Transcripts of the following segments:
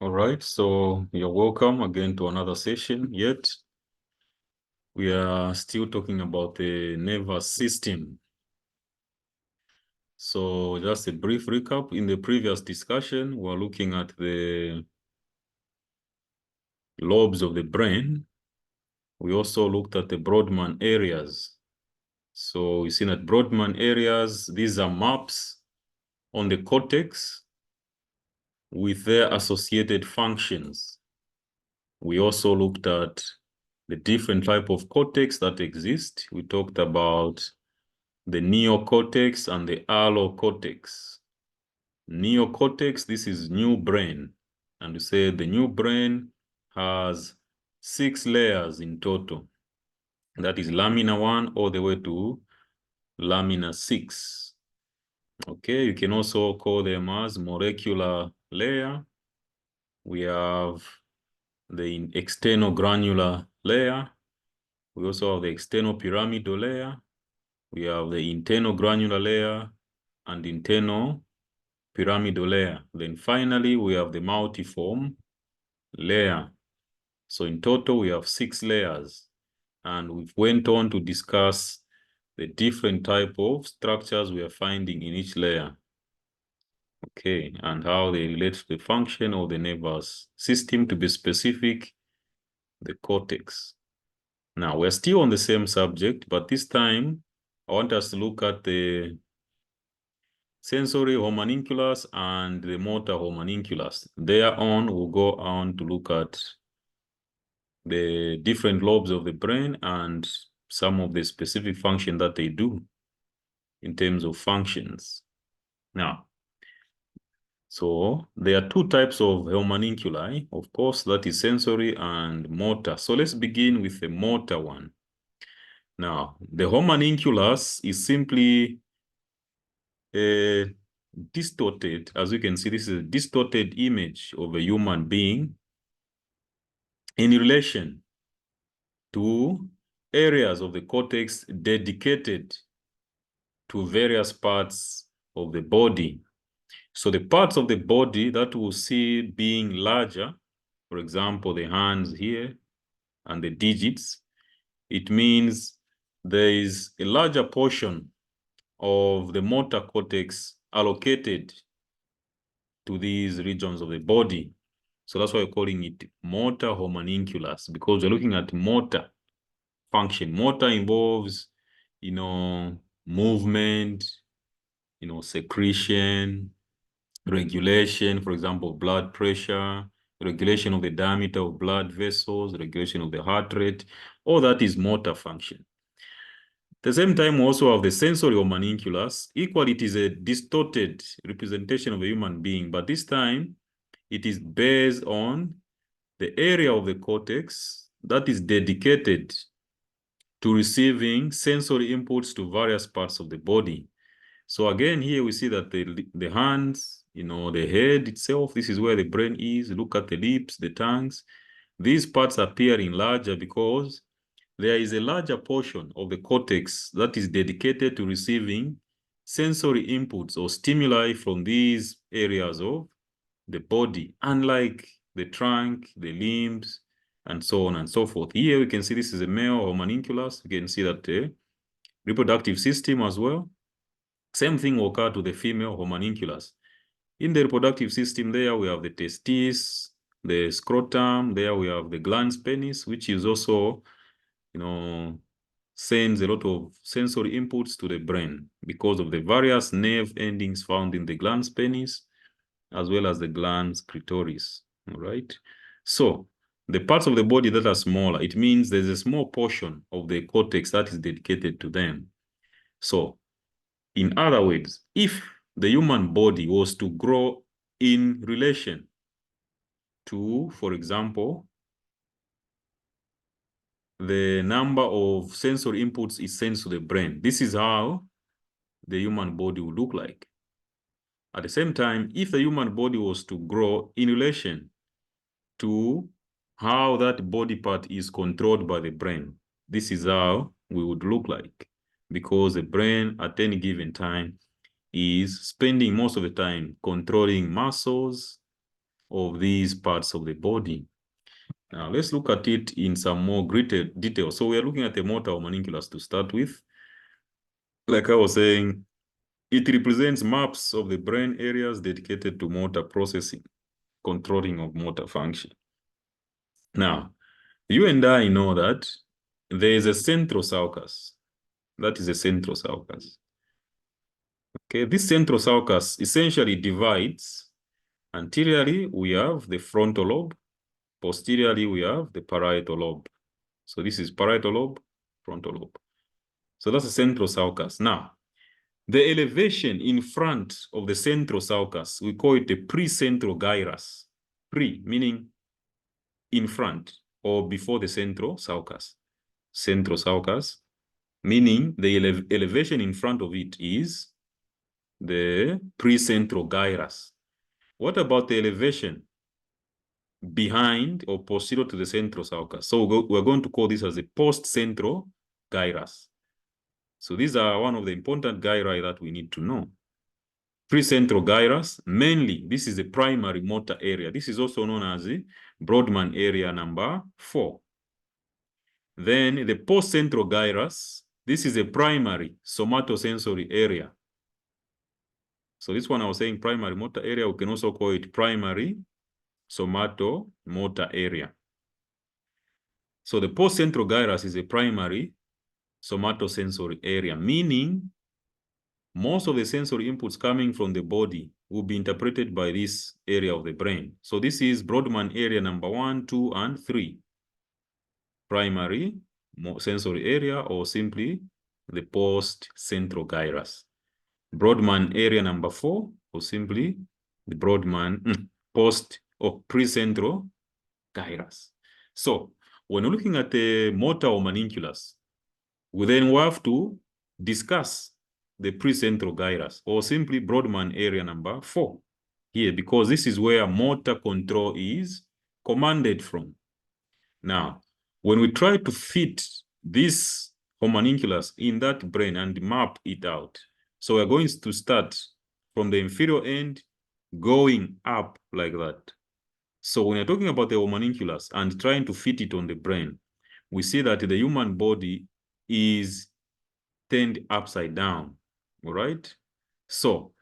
All right, so you're welcome again to another session. Yet we are still talking about the nervous system. So just a brief recap. In the previous discussion, we're looking at the lobes of the brain. We also looked at the Brodmann areas. So we see that Brodmann areas, these are maps on the cortex with their associated functions. We also looked at the different type of cortex that exist. We talked about the neocortex and the allocortex. Neocortex, this is new brain. And we say the new brain has 6 layers in total. That is lamina 1 all the way to lamina 6. Okay, you can also call them as molecular layer. We have the external granular layer. We also have the external pyramidal layer. We have the internal granular layer and internal pyramidal layer. Then finally, we have the multiform layer. So in total, we have 6 layers. And we went on to discuss the different type of structures we are finding in each layer. Okay, and how they relate to the function of the nervous system, to be specific, the cortex. Now, we're still on the same subject, but this time, I want us to look at the sensory homunculus and the motor homunculus. Thereon, we'll go on to look at the different lobes of the brain and some of the specific function that they do in terms of functions. Now, so there are 2 types of homunculi, of course, that is sensory and motor. So let's begin with the motor one. Now, the homunculus is simply distorted. As you can see, this is a distorted image of a human being in relation to areas of the cortex dedicated to various parts of the body. So the parts of the body that we'll see being larger, for example, the hands here and the digits, it means there is a larger portion of the motor cortex allocated to these regions of the body. So that's why we're calling it motor homunculus, because we're looking at motor function. Motor involves, movement, secretion, regulation, for example, blood pressure, regulation of the diameter of blood vessels, regulation of the heart rate. All that is motor function. At the same time, we also have the sensory homunculus. Equally, it is a distorted representation of a human being, but this time it is based on the area of the cortex that is dedicated to receiving sensory inputs to various parts of the body. So again, here we see that the hands, the head itself, this is where the brain is. Look at the lips, the tongues. These parts appear in larger because there is a larger portion of the cortex that is dedicated to receiving sensory inputs or stimuli from these areas of the body, unlike the trunk, the limbs, and so on and so forth. Here we can see this is a male homunculus. You can see that the reproductive system as well. Same thing will occur to the female homunculus. In the reproductive system there, we have the testes, the scrotum. There we have the glans penis, which is also, sends a lot of sensory inputs to the brain because of the various nerve endings found in the glans penis, as well as the glans clitoris, all right? So the parts of the body that are smaller, it means there's a small portion of the cortex that is dedicated to them. So in other words, if the human body was to grow in relation to, for example, the number of sensory inputs is sent to the brain, this is how the human body would look like. At the same time, if the human body was to grow in relation to how that body part is controlled by the brain, this is how we would look like, because the brain at any given time is spending most of the time controlling muscles, of these parts of the body. Now, let's look at it in some more greater detail. So we are looking at the motor homunculus to start with. Like I was saying, it represents maps of the brain areas dedicated to motor processing, controlling of motor function. Now, you and I know that there is a central sulcus. That is a central sulcus. Okay, this central sulcus essentially divides. Anteriorly, we have the frontal lobe. Posteriorly, we have the parietal lobe. So this is parietal lobe, frontal lobe. So that's the central sulcus. Now, the elevation in front of the central sulcus, we call it the precentral gyrus. Pre, meaning in front or before the central sulcus. Central sulcus, meaning the elevation in front of it is the precentral gyrus. What about the elevation behind or posterior to the central sulcus? So we're going to call this as the post-central gyrus. So these are one of the important gyri that we need to know. Precentral gyrus, mainly, this is the primary motor area. This is also known as the Brodmann area number 4. Then the post-central gyrus, this is a primary somatosensory area. So this one I was saying primary motor area, we can also call it primary somatomotor area. So the post-central gyrus is a primary somatosensory area, meaning most of the sensory inputs coming from the body will be interpreted by this area of the brain. So this is Brodmann area number 1, 2, and 3. Primary sensory area, or simply the post-central gyrus. Brodmann area number 4, or simply the Brodmann post or precentral gyrus. So when we're looking at the motor homunculus, we then have to discuss the precentral gyrus, or simply Brodmann area number 4 here, because this is where motor control is commanded from. Now, when we try to fit this homunculus in that brain and map it out, so we're going to start from the inferior end going up like that. So when you're talking about the homunculus and trying to fit it on the brain, we see that the human body is turned upside down, all right? So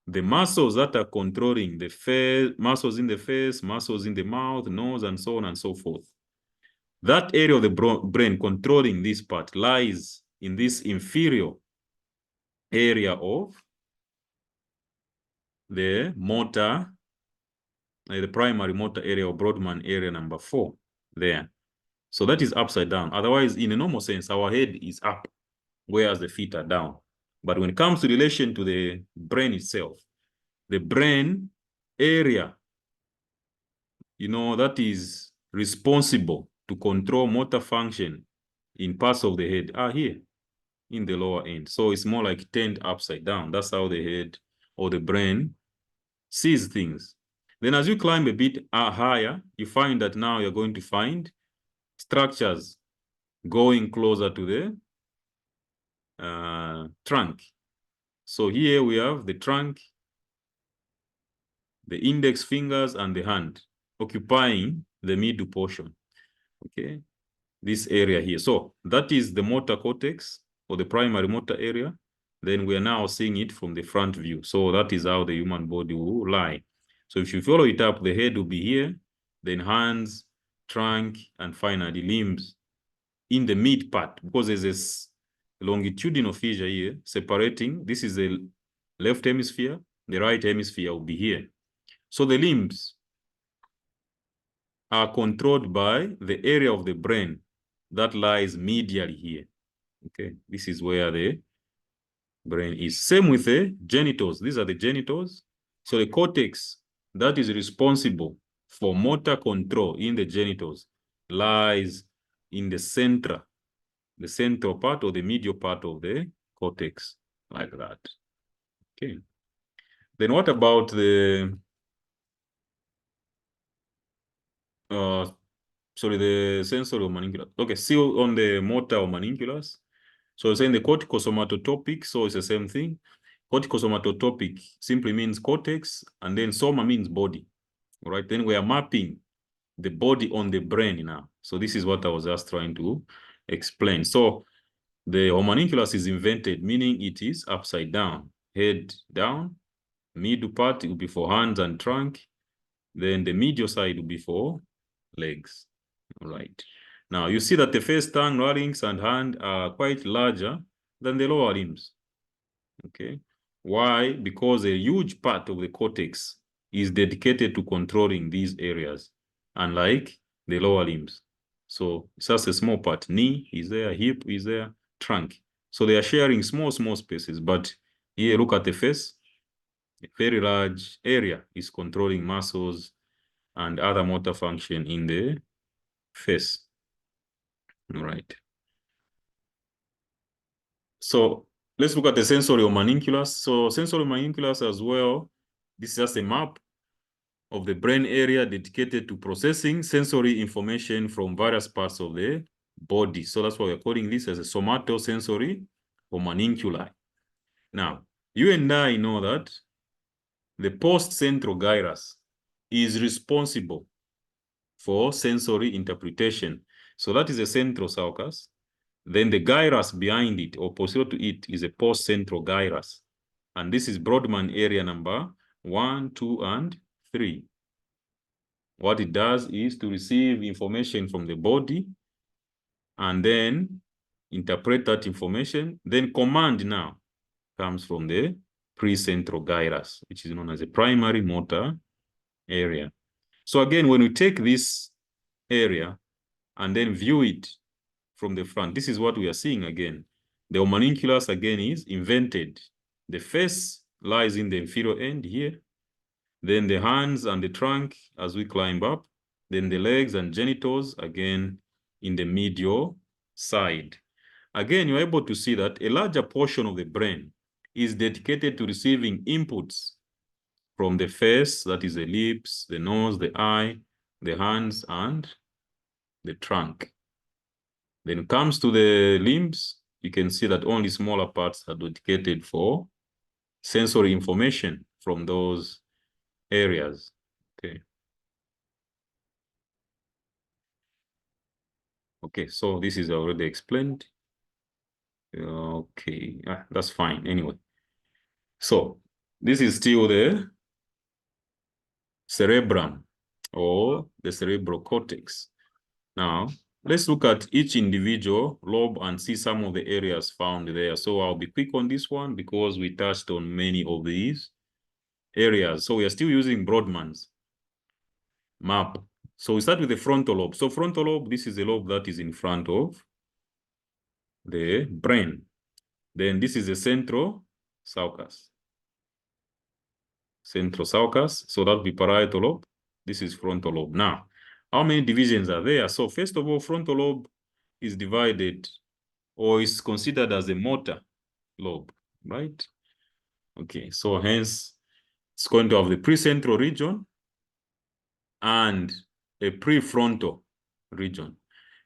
the muscles that are controlling the face, muscles in the face, muscles in the mouth, nose, and so on and so forth, that area of the brain controlling this part lies in this inferior area of the motor, the primary motor area, or Brodmann area number 4 there. So that is upside down. Otherwise, in a normal sense, our head is up, whereas the feet are down. But when it comes to relation to the brain itself, the brain area, you know, that is responsible to control motor function in parts of the head are here in the lower end. So it's more like turned upside down. That's how the head or the brain sees things. Then as you climb a bit higher, you find that now you're going to find structures going closer to the trunk. So here we have the trunk, the index fingers, and the hand occupying the middle portion. Okay, this area here. So that is the motor cortex, or the primary motor area. Then we are now seeing it from the front view. So that is how the human body will lie. So if you follow it up, the head will be here, then hands, trunk, and finally limbs in the mid part, because there's this longitudinal fissure here separating. This is the left hemisphere, the right hemisphere will be here. So the limbs are controlled by the area of the brain that lies medially here. Okay, this is where the brain is. Same with the genitals. These are the genitals. So the cortex that is responsible for motor control in the genitals lies in the central part or the medial part of the cortex, like that. Okay. Then what about the the sensory homunculus? Okay, still on the motor homunculus. So saying the corticosomatotopic, so it's the same thing. Corticosomatotopic simply means cortex, and then soma means body, All right, then we are mapping the body on the brain now. So this is what I was just trying to explain. So the homunculus is invented, meaning it is upside down, head down. Middle part will be for hands and trunk. Then the medial side will be for legs. All right. Now you see that the face, tongue, larynx, and hand are quite larger than the lower limbs. Okay. Why? Because a huge part of the cortex is dedicated to controlling these areas, unlike the lower limbs. So it's just a small part. Knee is there, hip is there, trunk. So they are sharing small spaces. But here, look at the face. A very large area is controlling muscles and other motor function in the face. All right. So let's look at the sensory homunculus. So sensory homunculus as well, this is just a map of the brain area dedicated to processing sensory information from various parts of the body. So that's why we're calling this as a somatosensory homunculi. Now, you and I know that the post-central gyrus is responsible for sensory interpretation. So that is a central sulcus. Then the gyrus behind it, or posterior to it, is a post-central gyrus. And this is Brodmann area number 1, 2, and 3. What it does is to receive information from the body and then interpret that information. Then command now comes from the precentral gyrus, which is known as a primary motor area. So again, when we take this area and then view it from the front, this is what we are seeing again. The homunculus again is invented. The face lies in the inferior end here. Then the hands and the trunk as we climb up. Then the legs and genitals again in the medial side. Again, you're able to see that a larger portion of the brain is dedicated to receiving inputs from the face, that is the lips, the nose, the eye, the hands, and the trunk. Then it comes to the limbs, you can see that only smaller parts are dedicated for sensory information from those areas. Okay. Okay, so this is already explained. Okay, that's fine anyway. So this is still the cerebrum or the cerebral cortex. Now, let's look at each individual lobe and see some of the areas found there. So I'll be quick on this one because we touched on many of these areas. So we are still using Brodmann's map. So we start with the frontal lobe. So frontal lobe, this is the lobe that is in front of the brain. Then this is the central sulcus. Central sulcus, so that would be parietal lobe. This is frontal lobe. Now, how many divisions are there? So first of all, frontal lobe is divided or is considered as a motor lobe, right? Okay, so hence it's going to have the precentral region and a prefrontal region.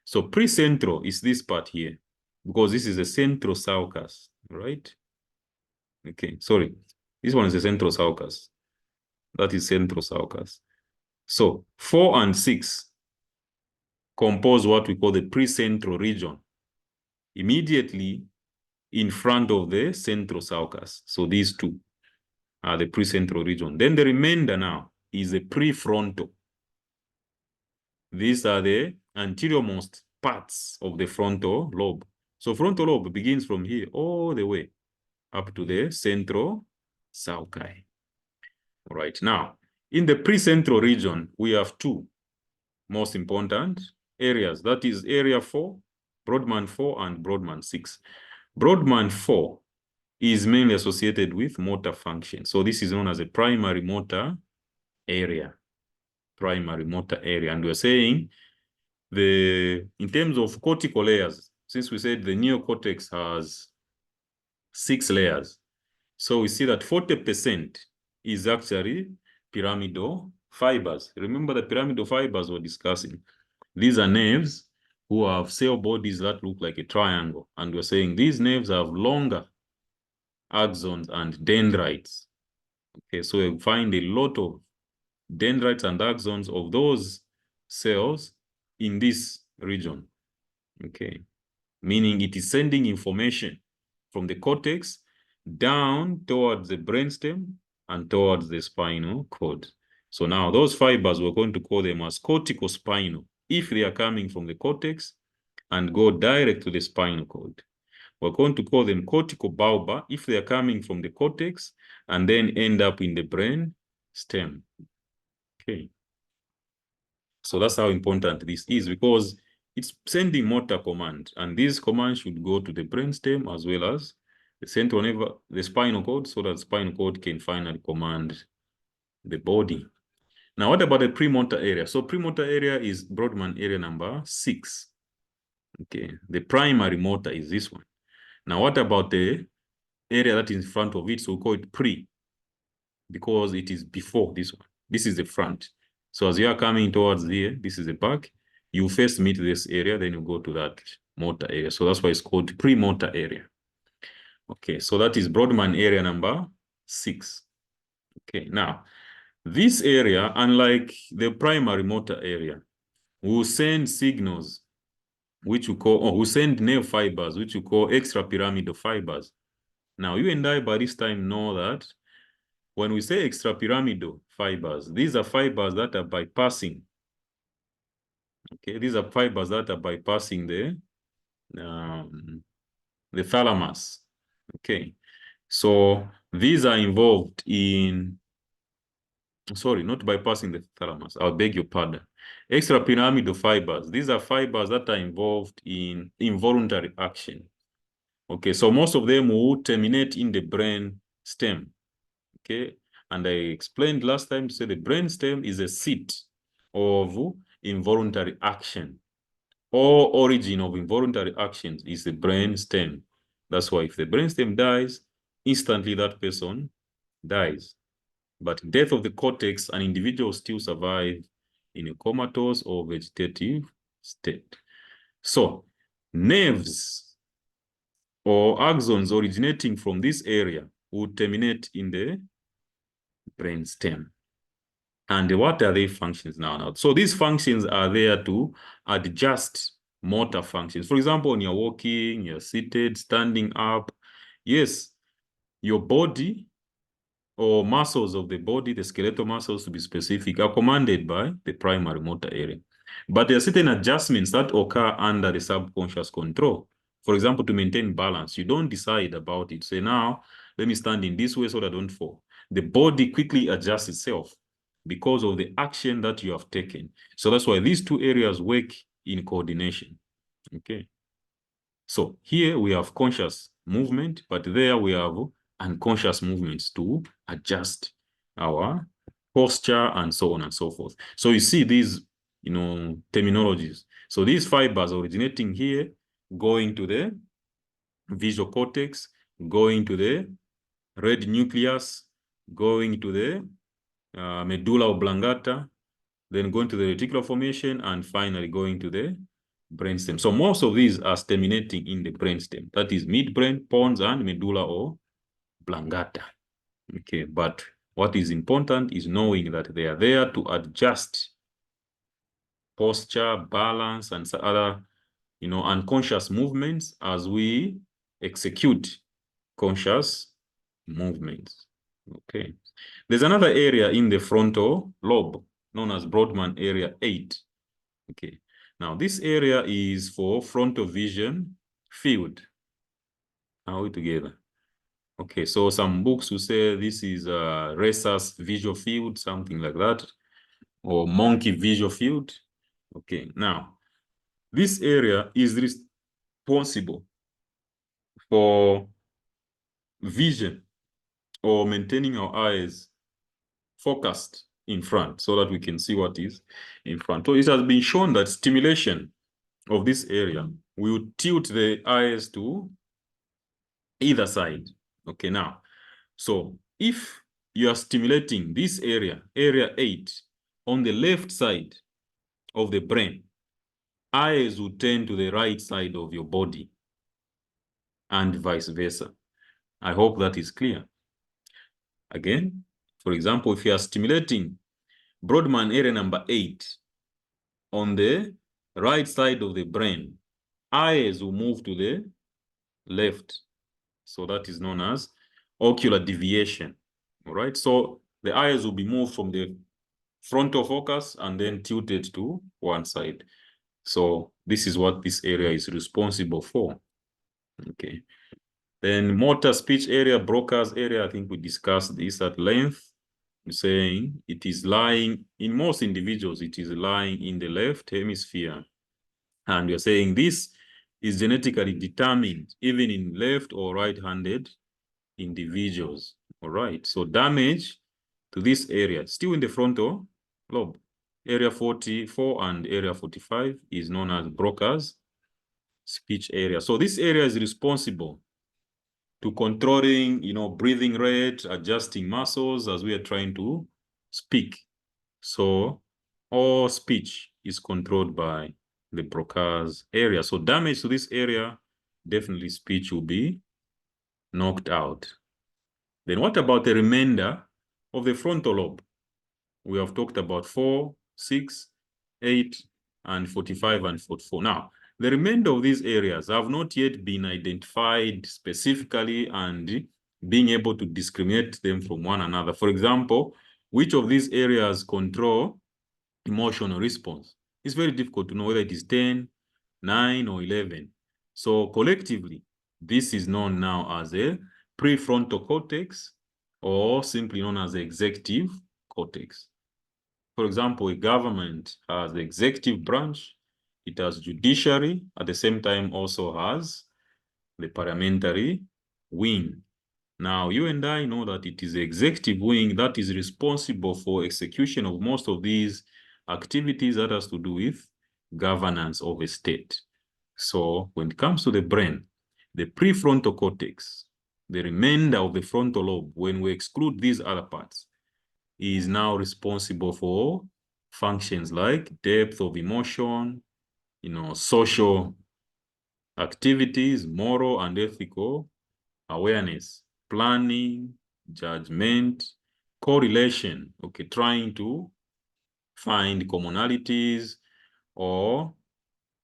So precentral is this part here because this is a central sulcus, right? Okay, sorry. This one is the central sulcus. That is central sulcus. So 4 and 6 compose what we call the precentral region, immediately in front of the central sulcus. So these two are the precentral region. Then the remainder now is the prefrontal. These are the anteriormost parts of the frontal lobe. So frontal lobe begins from here all the way up to the central sulci. All right, now in the precentral region, we have two most important areas. That is area 4, Brodmann 4 and Brodmann 6. Brodmann 4 is mainly associated with motor function. So this is known as a primary motor area. Primary motor area. And we're saying in terms of cortical layers, since we said the neocortex has 6 layers, so we see that 40% is actually pyramidal fibers. Remember the pyramidal fibers we're discussing. These are nerves who have cell bodies that look like a triangle. And we're saying these nerves have longer axons and dendrites. Okay, so you find a lot of dendrites and axons of those cells in this region. Okay, meaning it is sending information from the cortex down towards the brainstem and towards the spinal cord. So now those fibers, we're going to call them as corticospinal if they are coming from the cortex and go direct to the spinal cord. We're going to call them corticobulbar if they are coming from the cortex and then end up in the brain stem. Okay. So that's how important this is, because it's sending motor command, and these commands should go to the brainstem as well as the central nerve, the spinal cord, so that the spinal cord can finally command the body. Now, what about the premotor area? So premotor area is Brodmann area number 6. Okay, the primary motor is this one. Now, what about the area that is in front of it? So we call it pre, because it is before this one. This is the front. So as you are coming towards here, this is the back. You first meet this area, then you go to that motor area. So that's why it's called premotor area. Okay, so that is Brodmann area number 6. Okay, now this area, unlike the primary motor area, will send signals, which you call, or will send nerve fibers, which you call extrapyramidal fibers. Now, you and I by this time know that when we say extrapyramidal fibers, these are fibers that are bypassing. Okay, these are fibers that are bypassing the thalamus. Okay, so these are involved in, sorry, not bypassing the thalamus. I'll beg your pardon. Extrapyramidal fibers. These are fibers that are involved in involuntary action. Okay, so most of them will terminate in the brain stem. Okay, and I explained last time to say the brain stem is a seat of involuntary action. All origin of involuntary actions is the brain stem. That's why if the brain stem dies, instantly that person dies. But death of the cortex, an individual still survive in a comatose or vegetative state. So nerves or axons originating from this area would terminate in the brain stem. And what are their functions now? So these functions are there to adjust motor functions. For example, when you're walking, you're seated, standing up. Yes, your body or muscles of the body, the skeletal muscles to be specific, are commanded by the primary motor area. But there are certain adjustments that occur under the subconscious control. For example, to maintain balance, you don't decide about it. Say, now, let me stand in this way so that I don't fall. The body quickly adjusts itself because of the action that you have taken. So that's why these two areas work in coordination. Okay. So here we have conscious movement, but there we have unconscious movements to adjust our posture and so on and so forth. So you see these, terminologies. So these fibers originating here, going to the visual cortex, going to the red nucleus, going to the medulla oblongata, then going to the reticular formation, and finally going to the brainstem. So most of these are terminating in the brainstem. That is midbrain, pons, and medulla oblongata. Okay, but what is important is knowing that they are there to adjust posture, balance, and other, unconscious movements as we execute conscious movements. Okay. There's another area in the frontal lobe known as Brodmann area 8. Okay. Now, this area is for frontal vision field. Are we together? Okay, so some books will say this is Rhesus visual field, something like that, or monkey visual field. Okay, now, this area is responsible for vision or maintaining our eyes focused in front so that we can see what is in front. So it has been shown that stimulation of this area will tilt the eyes to either side. Okay, now, so if you are stimulating this area, area 8, on the left side of the brain, eyes will turn to the right side of your body and vice versa. I hope that is clear. Again, for example, if you are stimulating Brodmann area number 8, on the right side of the brain, eyes will move to the left. So that is known as ocular deviation. All right. So the eyes will be moved from the frontal focus and then tilted to one side. So this is what this area is responsible for. Okay. Then motor speech area, Broca's area, I think we discussed this at length. We're saying it is lying, in most individuals, it is lying in the left hemisphere. And you're saying this is genetically determined, even in left or right-handed individuals. All right, so damage to this area, still in the frontal lobe, area 44 and area 45 is known as Broca's speech area. So this area is responsible to controlling, breathing rate, adjusting muscles as we are trying to speak. So all speech is controlled by the Broca's area. So damage to this area, definitely speech will be knocked out. Then what about the remainder of the frontal lobe? We have talked about 4, 6, 8, and 45 and 44. Now, the remainder of these areas have not yet been identified specifically and being able to discriminate them from one another. For example, which of these areas control emotional response? It's very difficult to know whether it is 10, 9, or 11. So collectively, this is known now as a prefrontal cortex, or simply known as the executive cortex. For example, a government has the executive branch, it has judiciary, at the same time also has the parliamentary wing. Now, you and I know that it is the executive wing that is responsible for execution of most of these activities that has to do with governance of a state. So when it comes to the brain, the prefrontal cortex, the remainder of the frontal lobe, when we exclude these other parts, is now responsible for functions like depth of emotion, social activities, moral and ethical awareness, planning, judgment, correlation, okay, trying to find commonalities or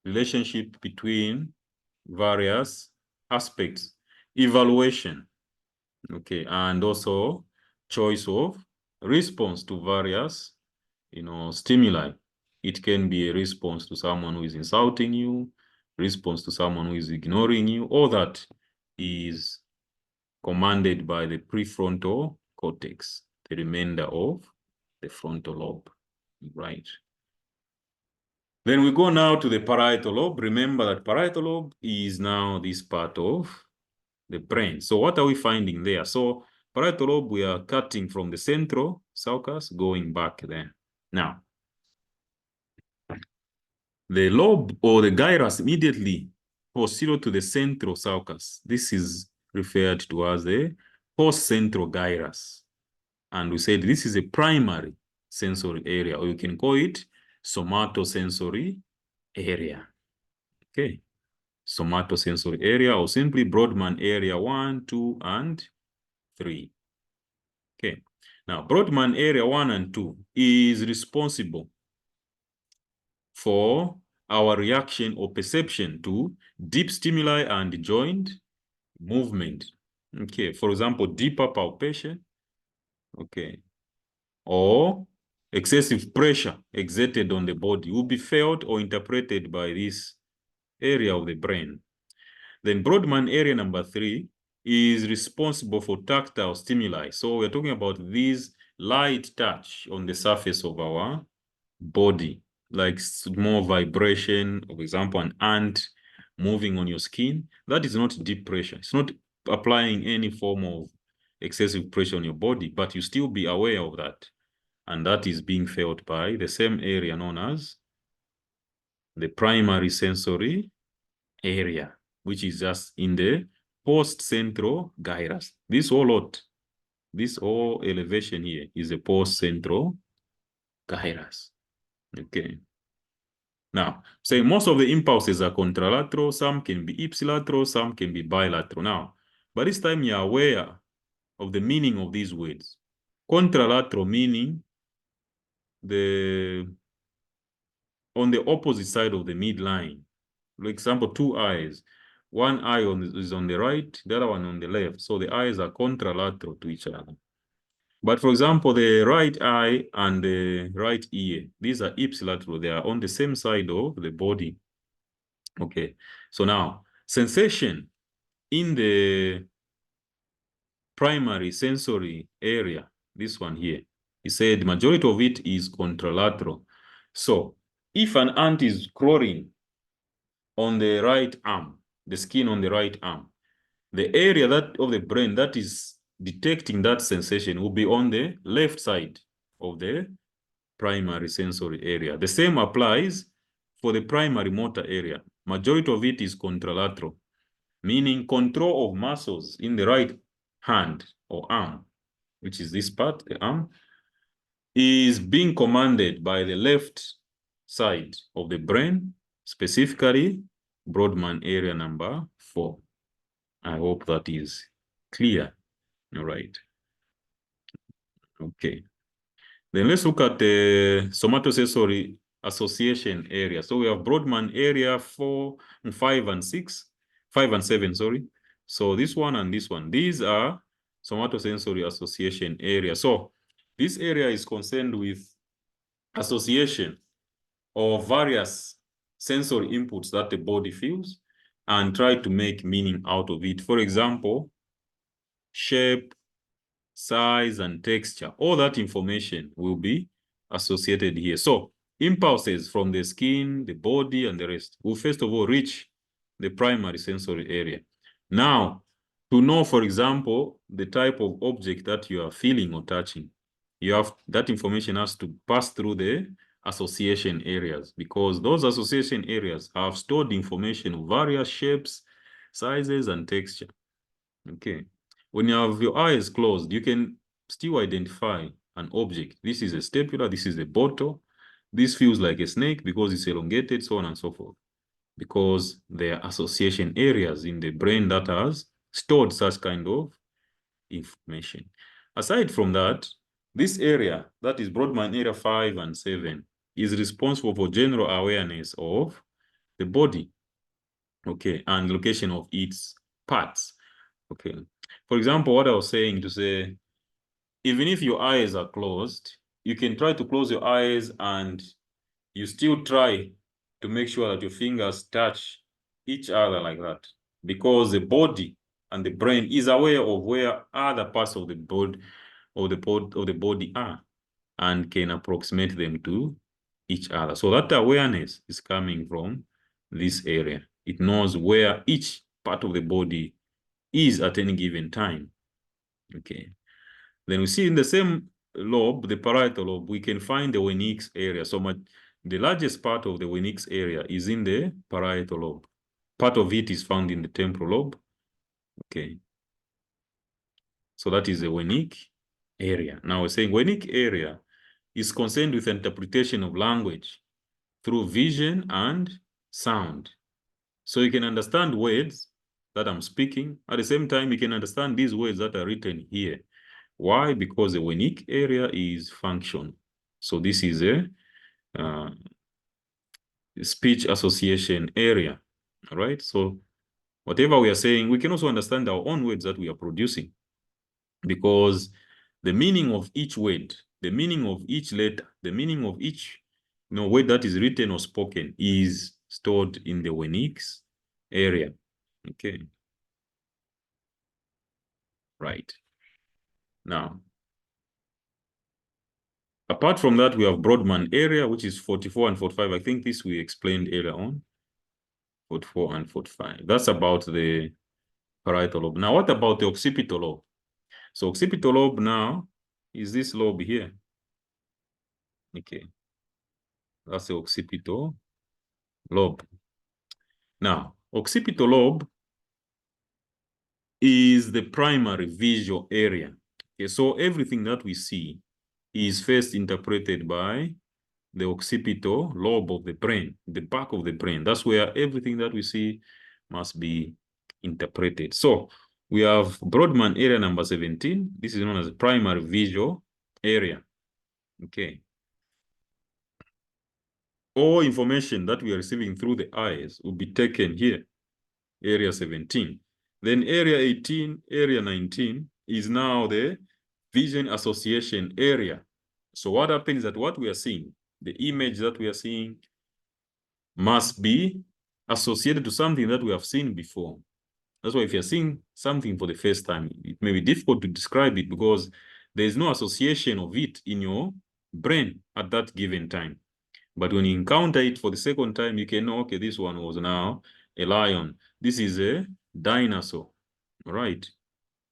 relationship between various aspects, evaluation, okay, and also choice of response to various, stimuli. It can be a response to someone who is insulting you, response to someone who is ignoring you. All that is commanded by the prefrontal cortex, the remainder of the frontal lobe, right? Then we go now to the parietal lobe. Remember that parietal lobe is now this part of the brain. So what are we finding there? So parietal lobe, we are cutting from the central sulcus going back there. Now, the lobe or the gyrus immediately posterior to the central sulcus, this is referred to as the post-central gyrus. And we said this is a primary sensory area, or you can call it somatosensory area. Okay. Somatosensory area, or simply Brodmann area 1, 2, and 3. Okay. Now, Brodmann area 1 and 2 is responsible for our reaction or perception to deep stimuli and joint movement. Okay. For example, deeper palpation. Okay. Or excessive pressure exerted on the body will be felt or interpreted by this area of the brain. Then Brodmann area number 3 is responsible for tactile stimuli. So we're talking about these light touch on the surface of our body, like small vibration, for example, an ant moving on your skin. That is not deep pressure. It's not applying any form of excessive pressure on your body, but you still be aware of that. And that is being felt by the same area known as the primary sensory area, which is just in the post-central gyrus. This whole elevation here is a post-central gyrus. Okay. Now, say most of the impulses are contralateral, some can be ipsilateral, some can be bilateral. Now, by this time you're aware of the meaning of these words. Contralateral meaning on the opposite side of the midline. For example, two eyes. One eye is on the right, the other one on the left. So the eyes are contralateral to each other. But for example, the right eye and the right ear, these are ipsilateral. They are on the same side of the body. Okay. So now, sensation in the primary sensory area, this one here, he said majority of it is contralateral. So if an ant is crawling on the right arm, the skin on the right arm, the area of the brain that is detecting that sensation will be on the left side of the primary sensory area. The same applies for the primary motor area. Majority of it is contralateral, meaning control of muscles in the right hand or arm, which is this part, the arm, is being commanded by the left side of the brain, specifically Brodmann area number 4. I hope that is clear. All right. Okay. Then let's look at the somatosensory association area. So we have Brodmann area 4, 5, and 6, 5 and 7, sorry. So this one and this one, these are somatosensory association area. So this area is concerned with association of various sensory inputs that the body feels and try to make meaning out of it. For example, shape, size, and texture. All that information will be associated here. So impulses from the skin, the body, and the rest will first of all reach the primary sensory area. Now, to know, for example, the type of object that you are feeling or touching, that information has to pass through the association areas, because those association areas have stored information of various shapes, sizes, and texture. Okay. When you have your eyes closed, you can still identify an object. This is a stapler, this is a bottle. This feels like a snake because it's elongated, so on and so forth. Because there are association areas in the brain that has stored such kind of information. Aside from that, this area, that is Brodmann area 5 and 7, is responsible for general awareness of the body, okay, and location of its parts. Okay. For example, what I was saying to say, even if your eyes are closed, you can try to close your eyes and you still try to make sure that your fingers touch each other like that, because the body and the brain is aware of where other parts of the body are and can approximate them to each other. So that awareness is coming from this area. It knows where each part of the body is at any given time. Okay. Then we see in the same lobe, the parietal lobe, we can find the Wernicke's area. So the largest part of the Wernicke's area is in the parietal lobe. Part of it is found in the temporal lobe. Okay. So that is the Wernicke area. Now we're saying Wernicke area is concerned with interpretation of language through vision and sound. So you can understand words that I'm speaking. At the same time, you can understand these words that are written here. Why? Because the Wernicke area is function. So this is a speech association area. All right. So whatever we are saying, we can also understand our own words that we are producing, because the meaning of each word, the meaning of each letter, the meaning of each word that is written or spoken is stored in the Wernicke's area. Okay. Right. Now, apart from that, we have Brodmann area, which is 44 and 45. I think this we explained earlier on. 44 and 45. That's about the parietal lobe. Now, what about the occipital lobe? So occipital lobe now is this lobe here. Okay. That's the occipital lobe. Now, occipital lobe is the primary visual area. Okay, so everything that we see is first interpreted by the occipital lobe of the brain, the back of the brain. That's where everything that we see must be interpreted. So we have Brodmann area number 17. This is known as the primary visual area. Okay. all information that we are receiving through the eyes will be taken here, area 17. Then area 18, area 19 is now the vision association area. So what happens is that what we are seeing, the image that we are seeing must be associated to something that we have seen before. That's why if you're seeing something for the first time, it may be difficult to describe it because there is no association of it in your brain at that given time. But when you encounter it for the second time, you can know, okay, this one was now a lion. This is a dinosaur, right?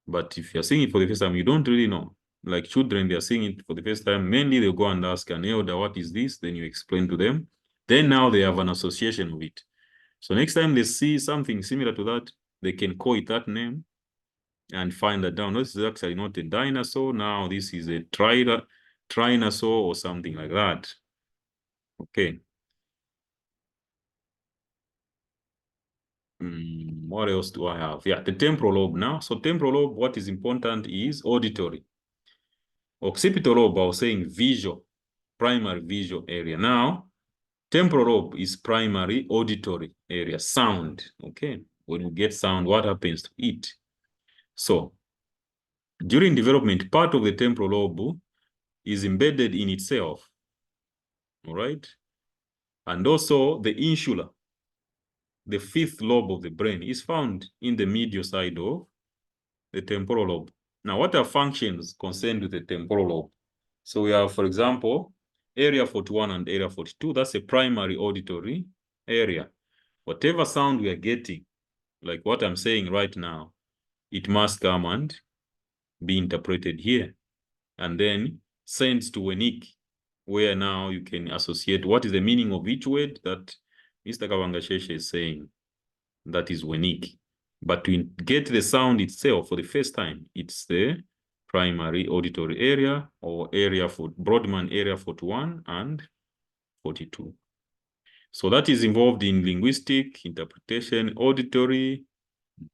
But if you're seeing it for the first time, you don't really know. Like children, they're seeing it for the first time. Mainly, they'll go and ask an elder, what is this? Then you explain to them. Then now they have an association of it. So next time they see something similar to that, they can call it that name and find that down. This is actually not a dinosaur. Now this is a trinosaur or something like that. Okay. What else do I have? Yeah, the temporal lobe now. So temporal lobe, what is important is auditory. Occipital lobe, I was saying visual, primary visual area. Now, temporal lobe is primary auditory area, sound. Okay, when you get sound, what happens to it? So, during development, part of the temporal lobe is embedded in itself. All right, and also the insula, the fifth lobe of the brain, is found in the medial side of the temporal lobe. Now, what are functions concerned with the temporal lobe? So we have, for example, area 41 and area 42. That's a primary auditory area. Whatever sound we are getting, like what I'm saying right now, it must come and be interpreted here. And then sent to Wenik, where now you can associate what is the meaning of each word that Mr. Kabangaxheshe is saying. That is Wenik. But to get the sound itself for the first time, it's the primary auditory area or area for Brodmann area 41 and 42. So that is involved in linguistic, interpretation, auditory,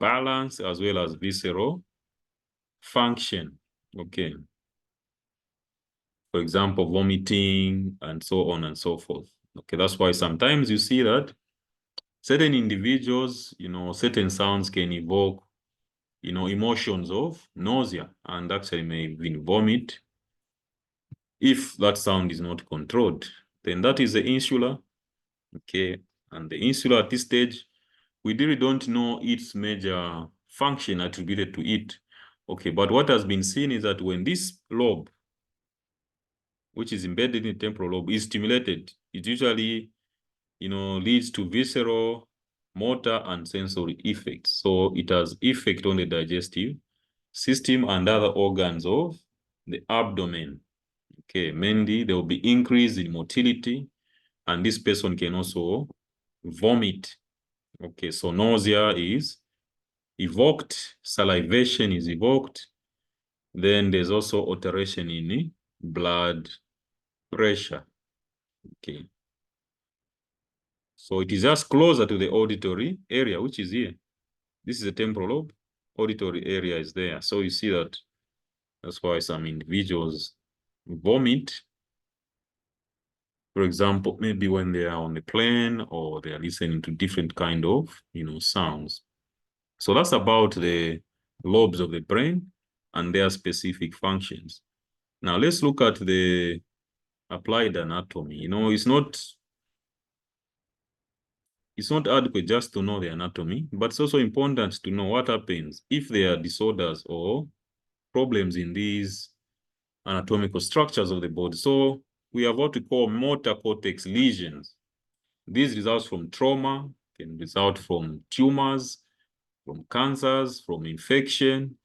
balance, as well as visceral function. Okay. For example, vomiting and so on and so forth. Okay, that's why sometimes you see that certain individuals, certain sounds can evoke, emotions of nausea and actually may even vomit if that sound is not controlled. Then that is the insula. Okay, and the insula at this stage, we really don't know its major function attributed to it. Okay, but what has been seen is that when this lobe, which is embedded in the temporal lobe, is stimulated, it usually, leads to visceral, motor, and sensory effects. So it has effect on the digestive system and other organs of the abdomen. Okay, mainly there will be increase in motility, and this person can also vomit. Okay, so nausea is evoked, salivation is evoked. Then there's also alteration in blood pressure. Okay. So it is just closer to the auditory area, which is here. This is the temporal lobe. Auditory area is there. So you see that that's why some individuals vomit. For example, maybe when they are on the plane or they are listening to different kind of, sounds. So that's about the lobes of the brain and their specific functions. Now let's look at the applied anatomy. It's not adequate just to know the anatomy, but it's also important to know what happens if there are disorders or problems in these anatomical structures of the body. So we have what we call motor cortex lesions. These results from trauma, can result from tumors, from cancers, from infection,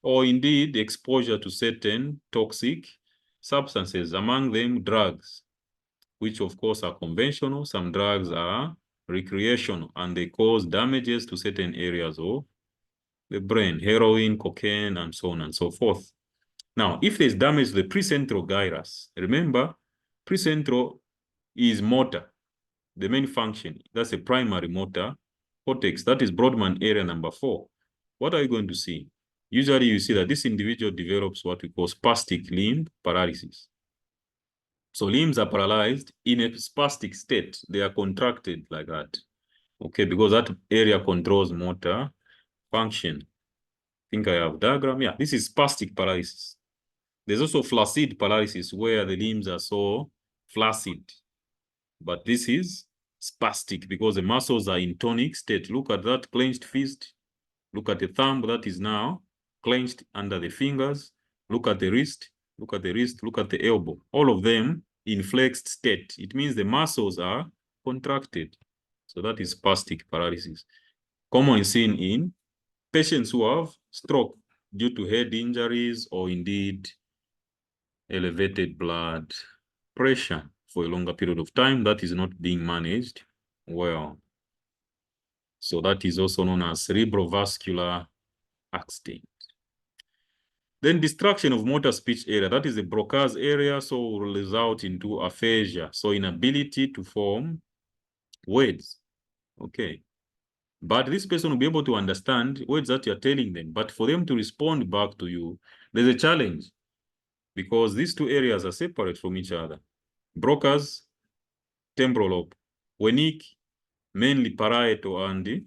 or indeed exposure to certain toxic substances, among them drugs, which of course are conventional. Some drugs are recreational and they cause damages to certain areas of the brain, heroin, cocaine, and so on and so forth. Now, if there's damage to the precentral gyrus, remember, precentral is motor, the main function. That's a primary motor cortex. That is Brodmann area number 4. What are you going to see? Usually you see that this individual develops what we call spastic limb paralysis. So limbs are paralyzed in a spastic state. They are contracted like that. Okay, because that area controls motor function. I think I have diagram. Yeah, this is spastic paralysis. There's also flaccid paralysis where the limbs are so flaccid. But this is spastic because the muscles are in tonic state. Look at that clenched fist. Look at the thumb that is now clenched under the fingers. Look at the wrist. Look at the wrist. Look at the elbow. All of them in flexed state. It means the muscles are contracted. So that is spastic paralysis. Commonly seen in patients who have stroke due to head injuries or indeed elevated blood pressure for a longer period of time that is not being managed well. So that is also known as cerebral vascular accident. Then destruction of motor speech area, that is the Broca's area, so will result into aphasia, so inability to form words. Okay. But this person will be able to understand words that you're telling them. But for them to respond back to you, there's a challenge because these two areas are separate from each other. Broca's temporal lobe, Wernicke, mainly parietal and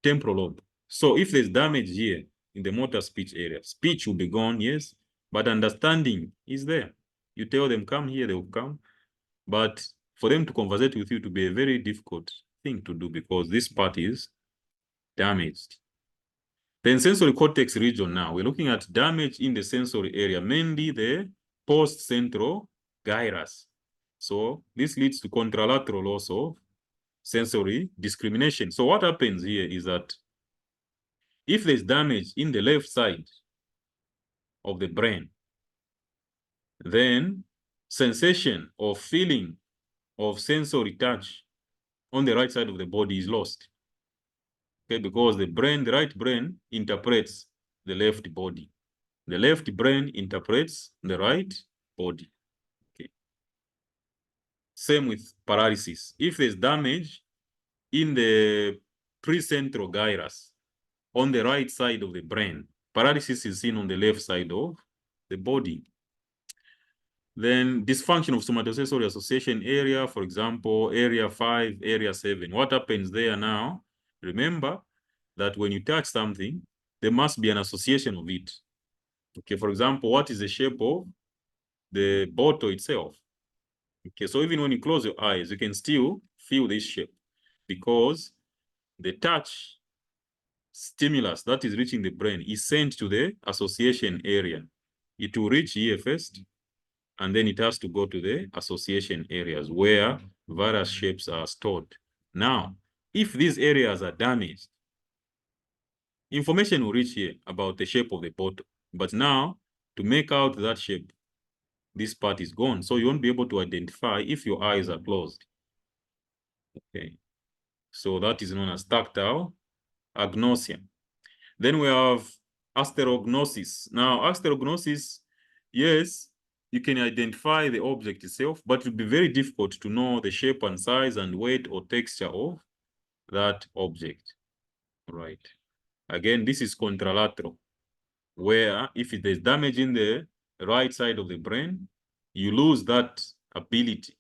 temporal lobe. So if there's damage here in the motor speech area, speech will be gone, yes, but understanding is there. You tell them, come here, they will come. But for them to conversate with you to be a very difficult thing to do because this part is damaged. Then sensory cortex region now, we're looking at damage in the sensory area, mainly the post-central gyrus. So this leads to contralateral loss of sensory discrimination. So what happens here is that if there's damage in the left side of the brain, then sensation or feeling of sensory touch on the right side of the body is lost. Okay, because the right brain interprets the left body. The left brain interprets the right body. Okay. Same with paralysis. If there's damage in the precentral gyrus on the right side of the brain, paralysis is seen on the left side of the body. Then dysfunction of somatosensory association area, for example, area 5, area 7. What happens there now? Remember that when you touch something, there must be an association of it. Okay, for example, what is the shape of the bottle itself? Okay, so even when you close your eyes, you can still feel this shape because the touch stimulus that is reaching the brain is sent to the association area. It will reach here first, and then it has to go to the association areas where various shapes are stored. Now, if these areas are damaged, information will reach here about the shape of the bottle. But now, to make out that shape, this part is gone. So you won't be able to identify if your eyes are closed. Okay. So that is known as tactile agnosia. Then we have asterognosis. Now, asterognosis, yes, you can identify the object itself, but it will be very difficult to know the shape and size and weight or texture of that object. Right. Again, this is contralateral, where if there's damage in the right side of the brain, you lose that ability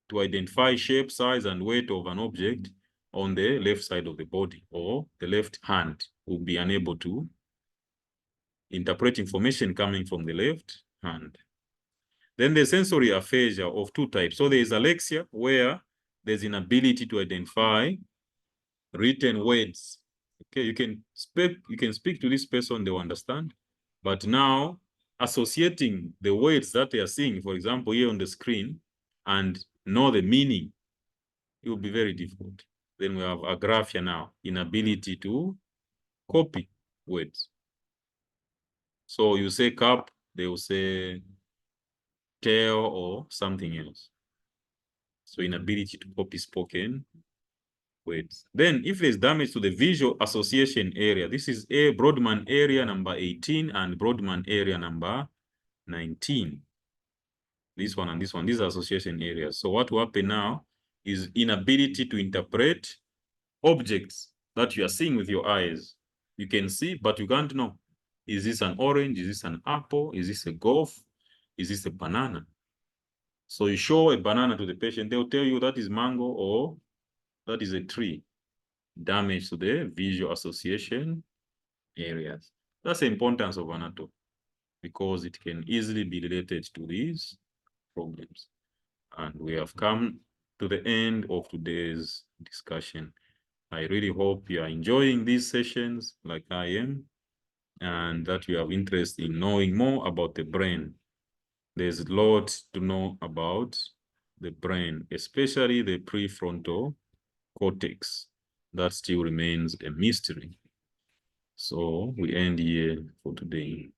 to identify shape, size, and weight of an object on the left side of the body, or the left hand will be unable to interpret information coming from the left hand. Then there's sensory aphasia of two types. So there is alexia, where there's inability to identify written words. Okay, you can speak to this person, they will understand. But now associating the words that they are seeing, for example, here on the screen, and know the meaning, it will be very difficult. Then we have agraphia now, inability to copy words. So you say cup, they will say tail or something else. So inability to copy spoken words. Then if there's damage to the visual association area, this is a Brodmann area number 18 and Brodmann area number 19. This one and this one, these are association areas. So what will happen now is inability to interpret objects that you are seeing with your eyes. You can see, but you can't know. Is this an orange? Is this an apple? Is this a golf? Is this a banana? So you show a banana to the patient, they'll tell you that is mango or that is a tree. Damage to the visual association areas. That's the importance of anatomy, because it can easily be related to these problems. And we have come to the end of today's discussion. I really hope you are enjoying these sessions like I am, and that you have interest in knowing more about the brain. There's a lot to know about the brain, especially the prefrontal cortex. That still remains a mystery. So we end here for today.